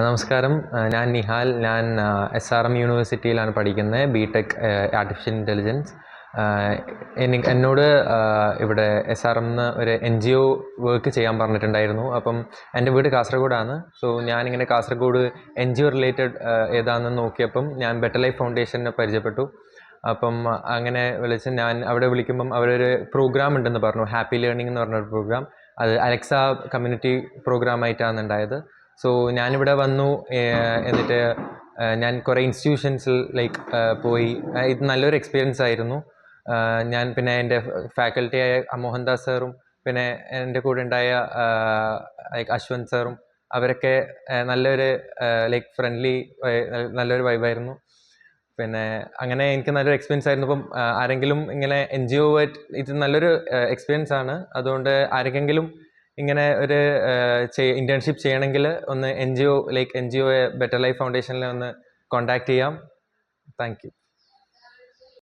നമസ്കാരം. ഞാൻ നിഹാൽ. ഞാൻ SRM യൂണിവേഴ്സിറ്റിയിലാണ് പഠിക്കുന്നത്, ബിടെക് ആർട്ടിഫിഷ്യൽ ഇൻ്റലിജൻസ്. എന്നോട് ഇവിടെ SRM ഒരു NGO വർക്ക് ചെയ്യാൻ പറഞ്ഞിട്ടുണ്ടായിരുന്നു. അപ്പം എൻ്റെ വീട് കാസർഗോഡാണ്. സോ ഞാനിങ്ങനെ കാസർഗോഡ് NGO റിലേറ്റഡ് ഏതാണെന്ന് നോക്കിയപ്പം ഞാൻ ബെറ്റർ ലൈഫ് ഫൗണ്ടേഷനെ പരിചയപ്പെട്ടു. അപ്പം അങ്ങനെ വിളിച്ച് ഞാൻ അവിടെ വിളിക്കുമ്പം അവരൊരു പ്രോഗ്രാം ഉണ്ടെന്ന് പറഞ്ഞു, ഹാപ്പി ലേണിംഗ് എന്ന് പറഞ്ഞൊരു പ്രോഗ്രാം. അത് അലക്സ കമ്മ്യൂണിറ്റി പ്രോഗ്രാമായിട്ടാണ് ഉണ്ടായത്. സോ ഞാനിവിടെ വന്നു. എന്നിട്ട് ഞാൻ കുറേ ഇൻസ്റ്റിറ്റ്യൂഷൻസിൽ പോയി. ഇത് നല്ലൊരു എക്സ്പീരിയൻസ് ആയിരുന്നു. ഞാൻ പിന്നെ എൻ്റെ ഫാക്കൽറ്റിയായ മോഹൻദാസ് സാറും പിന്നെ എൻ്റെ കൂടെ ഉണ്ടായ അശ്വന്ത് സാറും അവരൊക്കെ നല്ലൊരു ഫ്രണ്ട്ലി, നല്ലൊരു വൈബായിരുന്നു. പിന്നെ അങ്ങനെ എനിക്ക് നല്ലൊരു എക്സ്പീരിയൻസ് ആയിരുന്നു. അപ്പം ആരെങ്കിലും ഇങ്ങനെ NGO ആയിട്ട് ഇത് നല്ലൊരു എക്സ്പീരിയൻസ് ആണ്. അതുകൊണ്ട് ആരെങ്കിലും ഇങ്ങനെ ഒരു ഇൻറ്റേൺഷിപ്പ് ചെയ്യണമെങ്കിൽ ഒന്ന് NGO ബെറ്റർ ലൈഫ് ഫൗണ്ടേഷനിൽ ഒന്ന് കോൺടാക്ട് ചെയ്യാം. Thank you.